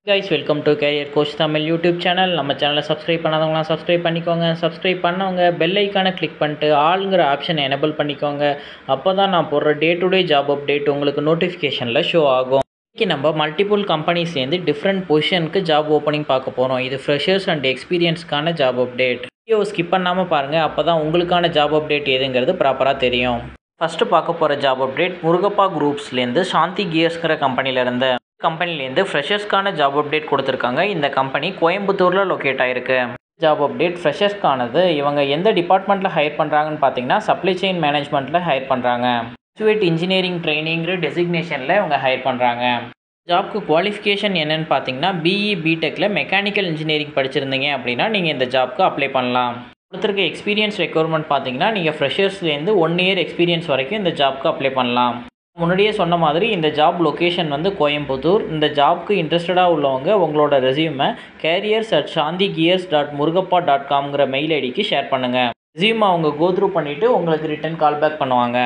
guys, welcome to Career Coach Tamil YouTube channel. நம்ம சேனலை subscribe பண்ணாதவங்களாம் சப்ஸ்கிரைப் பண்ணிக்கோங்க. சப்ஸ்கிரைப் பண்ணவங்க பெல் ஐக்கானை கிளிக் பண்ணிட்டு ஆளுங்கிற ஆப்ஷனை எனேபிள் பண்ணிக்கோங்க. அப்போ தான் நான் போடுற day to day job update உங்களுக்கு நோட்டிஃபிகேஷனில் ஷோ ஆகும். இன்றைக்கி நம்ம மல்டிபிள் கம்பெனிஸ்லேருந்து டிஃப்ரெண்ட் பொசிஷனுக்கு ஜாப் ஓப்பனிங் பார்க்க போகிறோம். இது ஃப்ரெஷர்ஸ் அண்ட் எக்ஸ்பீரியன்ஸ்க்கான ஜாப் அப்டேட். வீடியோ ஸ்கிப் பண்ணாமல் பாருங்கள், அப்போ தான் உங்களுக்கான ஜாப் அப்டேட் எதுங்கிறது ப்ராப்பராக தெரியும். ஃபஸ்ட்டு பார்க்க போகிற ஜாப் அப்டேட் முருகப்பா குரூப்ஸ்லேருந்து சாந்தி கியர்ஸ்கிற கம்பெனிலேருந்து ஃப்ரெஷர்ஸ்க்கான ஜாப் அப்டேட் கொடுத்துருக்காங்க. இந்த கம்பெனி கோயம்புத்தூரில் லொக்கேட் ஆகிருக்கு. ஜாப் அப்டேட் ஃப்ரெஷர்ஸ்க்கானது. இவங்க எந்த டிபார்ட்மெண்ட்டில் ஹையர் பண்ணுறாங்கன்னு பார்த்தீங்கன்னா சப்ளை செயின் மேனேஜ்மெண்ட்டில் ஹையர் பண்ணுறாங்க. கிராஜுவேட் இன்ஜினியரிங் ட்ரைனிங்கிற டெசிக்னேஷனில் இவங்க ஹையர் பண்ணுறாங்க. ஜாப்க்கு குவாலிஃபிகேஷன் என்னென்னு பார்த்தீங்கன்னா பிஇ பிடெக்கில் மெக்கானிக்கல் இன்ஜினியரிங் படிச்சிருந்தீங்க அப்படின்னா நீங்கள் இந்த ஜாப்க்கு அப்ளை பண்ணலாம். கொடுத்துருக்க எக்ஸ்பீரியன்ஸ் ரெக்யர்மெண்ட் பார்த்தீங்கன்னா நீங்கள் ஃப்ரெஷர்ஸ்லேருந்து 1 இயர் எக்ஸ்பீரியன்ஸ் வரைக்கும் இந்த ஜாப்க்கு அப்ளை பண்ணலாம். முன்னாடியே சொன்ன மாதிரி இந்த ஜாப் லொக்கேஷன் கோயம்புத்தூர். இந்த ஜாப்க்கு இன்ட்ரெஸ்டடாக உள்ளவங்க உங்களோட ரெஸ்யூமை careers@shanthigiyers.murugappa.com மெயில் ஐடிக்கு ஷேர் பண்ணுங்கள். ரெஸ்யூமை அவங்க கோத்ரூ பண்ணிவிட்டு உங்களுக்கு ரிட்டன் கால் பேக் பண்ணுவாங்க.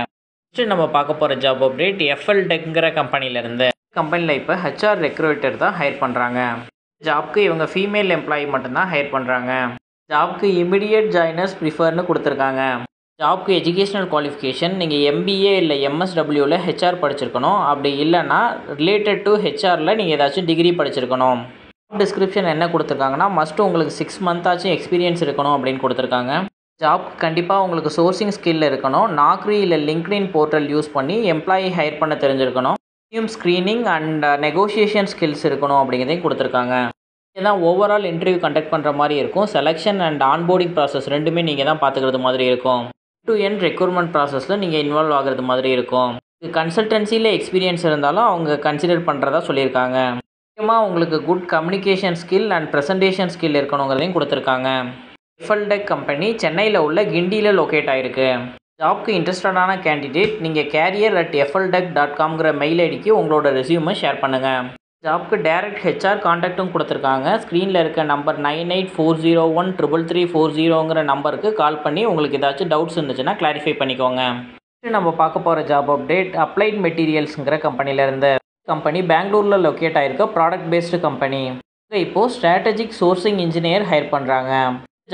நெக்ஸ்ட்டு நம்ம பார்க்க போகிற ஜாப் அப்டேட் FLTechங்கிற கம்பெனிலேருந்து. கம்பெனியில் இப்போ ஹெச்ஆர் ரெக்ரூட்டர் தான் ஹையர் பண்ணுறாங்க. ஜாப்க்கு இவங்க ஃபீமேல் எம்ப்ளாயி மட்டும்தான் ஹையர் பண்ணுறாங்க. ஜாப்க்கு இமிடியேட் ஜாயினர்ஸ் ப்ரிஃபர்னு கொடுத்துருக்காங்க. ஜாப்க்கு எஜுகேஷனல் குவாலிஃபிகேஷன் நீங்கள் MBA இல்லை MSWவில் ஹெச்ஆர் படிச்சிருக்கணும். அப்படி இல்லைன்னா ரிலேட்டட் டு ஹெச்ஆரில் நீங்கள் ஏதாச்சும் டிகிரி படிச்சிருக்கணும். ஜாப் டிஸ்கிரிப்ஷன் என்ன கொடுத்துருக்காங்கன்னா மஸ்ட்டு உங்களுக்கு 6 மந்த்தாச்சும் எக்ஸ்பீரியன்ஸ் இருக்கணும் அப்படின்னு கொடுத்துருக்காங்க. ஜாப்க்கு கண்டிப்பாக உங்களுக்கு சோர்சிங் ஸ்கில் இருக்கணும். நாக்ரி இல்லை லிங்க்டின் போர்ட்டல் யூஸ் பண்ணி எம்ப்ளாயி ஹையர் பண்ண தெரிஞ்சிருக்கணும். ஸ்க்ரீனிங் அண்ட் நெகோசியேஷன் ஸ்கில்ஸ் இருக்கணும் அப்படிங்கிறதையும் கொடுத்துருக்காங்க. இதுதான் ஓவரால் இன்டர்வியூ கண்டக்ட் பண்ணுற மாதிரி இருக்கும். செலெக்ஷன் அண்ட் ஆன்போர்டிங் ப்ராசஸ் ரெண்டுமே நீங்கள் தான் பார்த்துக்கிறது மாதிரி இருக்கும். டு எண்ட் ரெக்ரூட்மெண்ட் ப்ராசஸில் நீங்கள் இன்வால்வ் ஆகிறது மாதிரி இருக்கும். இது கன்சல்டன்சியில் எக்ஸ்பீரியன்ஸ் இருந்தாலும் அவங்க கன்சிடர் பண்ணுறதா சொல்லியிருக்காங்க. முக்கியமாக உங்களுக்கு good communication skill and presentation skill இருக்கணுங்கிறதையும் கொடுத்துருக்காங்க. FLTech கம்பெனி சென்னையில் உள்ள கிண்டியில் லொக்கேட் ஆகிருக்கு. ஜாப்க்கு இன்ட்ரெஸ்டடான கேண்டிடேட் நீங்கள் career@fltech.com மெயில் ஐடிக்கு உங்களோட ரெஸ்யூமை ஷேர் பண்ணுங்கள். ஜாப்க்கு டைரக்ட் ஹெச்ஆர் கான்டாக்டும் கொடுத்துருக்காங்க. ஸ்க்ரீனில் இருக்க நம்பர் 9840133440 நம்பருக்கு கால் பண்ணி உங்களுக்கு ஏதாச்சும் டவுட்ஸ் இருந்துச்சுன்னா கிளாரிஃபை பண்ணிக்கோங்க. நம்ம பார்க்க போகிற ஜாப் அப்டேட் அப்ளைட் மெட்டீரியல்ஸுங்கிற கம்பெனிலேருந்து. கம்பெனி பெங்களூரில் லொக்கேட் ஆகிருக்க ப்ராடக்ட் பேஸ்டு கம்பெனி. இப்போது ஸ்ட்ராட்டஜிக் சோர்சிங் இன்ஜினியர் ஹையர் பண்ணுறாங்க.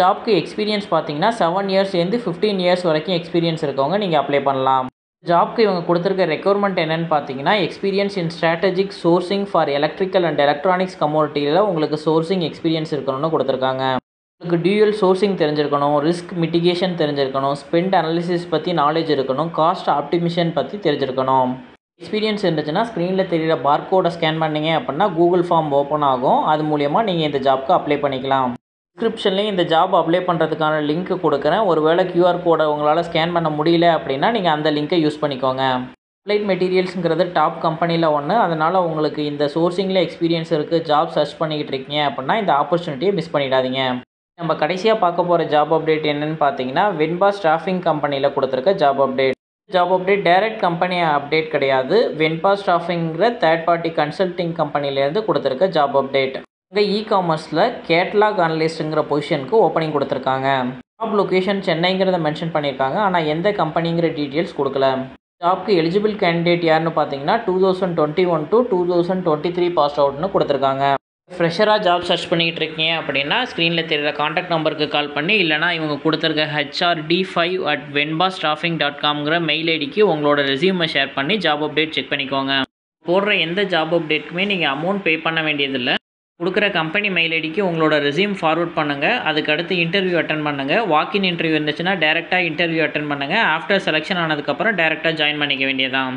ஜாப்க்கு எக்ஸ்பீரியன்ஸ் பார்த்தீங்கன்னா 7 இயர்ஸ்லேருந்து 15 இயர்ஸ் வரைக்கும் எக்ஸ்பீரியன்ஸ் இருக்கவங்க நீங்கள் அப்ளை பண்ணலாம். ஜாப்க்கு இவங்க கொடுத்துருக்க ரெக்யர்மெண்ட் என்னென்னு பார்த்தீங்கன்னா experience in strategic sourcing for electrical and electronics கமோடிட்டியில் உங்களுக்கு சோர்சிங் எக்ஸ்பீரியன்ஸ் இருக்கணும்னு கொடுத்துருக்காங்க. உங்களுக்கு டியூயல் சோர்சிங் தெரிஞ்சிருக்கணும், ரிஸ்க் மிட்டிகேஷன் தெரிஞ்சிருக்கணும், ஸ்பெண்ட் அனாலிசிஸ் பற்றி நாலேஜ் இருக்கணும், காஸ்ட் ஆப்டிமிஷன் பற்றி தெரிஞ்சிருக்கணும். எக்ஸ்பீரியன்ஸ் இருந்துச்சுன்னா ஸ்க்ரீனில் தெரியிற பார்கோடை ஸ்கேன் பண்ணிங்க அப்படின்னா கூகுள் ஃபார்ம் ஓப்பன் ஆகும். அது மூலிமா நீங்கள் இந்த ஜாப்க்கு அப்ளை பண்ணிக்கலாம். டிஸ்கிரிப்ஷன்லேயும் இந்த ஜாப் அப்ளை பண்ணுறதுக்கான லிங்க் கொடுக்குறேன். ஒருவேளை QR கோடை உங்களால் ஸ்கேன் பண்ண முடியல அப்படின்னா நீங்கள் அந்த லிங்க்கை யூஸ் பண்ணிக்கோங்க. அப்ளைட் மெட்டீரியல்ஸுங்கிறது டாப் கம்பெனியில் ஒன்று. அதனால் உங்களுக்கு இந்த சோர்சிங்கில் எக்ஸ்பீரியன்ஸ் இருக்குது, ஜாப் சர்ச் பண்ணிக்கிட்டு இருக்கீங்க அப்படின்னா இந்த ஆப்பர்ச்சுனிட்டியை மிஸ் பண்ணிடாதீங்க. நம்ம கடைசியாக பார்க்க போகிற ஜாப் அப்டேட் என்னென்னு பார்த்தீங்கன்னா வென்பா ஸ்டாஃபிங் கம்பெனியில் கொடுத்துருக்க job update. Job update direct company update கிடையாது. வென்பா ஸ்டாஃபிங்கிற தேர்ட் பார்ட்டி கன்சல்டிங் கம்பெனிலேருந்து கொடுத்துருக்க ஜாப் அப்டேட். இங்கே இ-காமர்ஸில் கேட்லாக் அனலிஸ்ட்டுங்கிற பொசிஷனுக்கு ஓப்பனிங் கொடுத்துருக்காங்க. ஜாப் லொக்கேஷன் சென்னைங்கிறத மென்ஷன் பண்ணியிருக்காங்க. ஆனால் எந்த கம்பெனிங்கிற டீட்டெயில்ஸ் கொடுக்கல. ஜாப்க்கு எலிஜிபிள் கேண்டிடேட் யாருன்னு பார்த்தீங்கன்னா 2021 to 2023 பாஸ் அவுட்னு கொடுத்துருக்காங்க. ஃப்ரெஷராக ஜாப் சர்ச் பண்ணிக்கிட்டு இருக்கீங்க அப்படின்னா ஸ்க்ரீனில் தெரிகிற காண்டாக்ட் நம்பருக்கு கால் பண்ணி இல்லைனா இவங்க கொடுத்துருக்க hrd5@venbastaffing.com மெயில் ஐடிக்கு உங்களோட ரெஸ்யூமை ஷேர் பண்ணி ஜாப் அப்டேட் செக் பண்ணிக்கோங்க. போடுற எந்த ஜாப் அப்டேட்டுக்குமே நீங்கள் அமௌண்ட் பே பண்ண வேண்டியதில்லை. கொடுக்குற கம்பெனி மெயில் ஐடிக்கு உங்களோட ரெஸ்யூம் ஃபார்வர்ட் பண்ணுங்கள். அதுக்கடுத்து இன்டர்வியூ அட்டன் பண்ணுங்கள். வாக்கின் இன்டர்வியூ இருந்துச்சுன்னா டேரெக்டாக இன்டர்வியூ அட்டன் பண்ணுங்கள். ஆஃப்டர் செலெக்ஷன் ஆனதுக்கப்புறம் டேரெக்டாக ஜாயின் பண்ணிக்க வேண்டியதான்.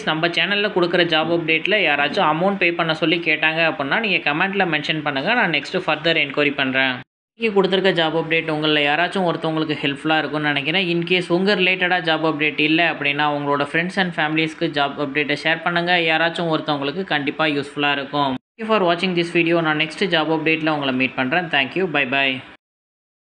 நம்ம சேனலில் கொடுக்குற ஜாப் அப்டேட்டில் யாராச்சும் அமௌண்ட் பே பண்ண சொல்லி கேட்டாங்க அப்படின்னா நீங்கள் கமெண்ட்டில் மென்ஷன் பண்ணுங்கள். நான் நெக்ஸ்ட்டு ஃபர்தர் என்கொயரி பண்ணுறேன். இன்றைக்கி கொடுத்துருக்க ஜாப் அப்டேட் உங்களில் யாராச்சும் ஒருத்தவங்களுக்கு ஹெல்ப்ஃபுல்லாக இருக்கும்னு நினைக்கிறேன். இன்கேஸ் உங்கள் ரிலேட்டடாக ஜாப் அப்டேட் இல்லை அப்படின்னா உங்களோட ஃப்ரெண்ட்ஸ் அண்ட் ஃபேமிலிஸ்க்கு ஜாப் அப்டேட்டை ஷேர் பண்ணுங்கள். யாராச்சும் ஒருத்தவங்களுக்கு கண்டிப்பாக யூஸ்ஃபுல்லாக இருக்கும். Thank you for watching this video. நான் நெக்ஸ்ட் ஜாப் அப்டேட்டில் உங்களை மீட் பண்ணுறேன். Thank you, bye bye.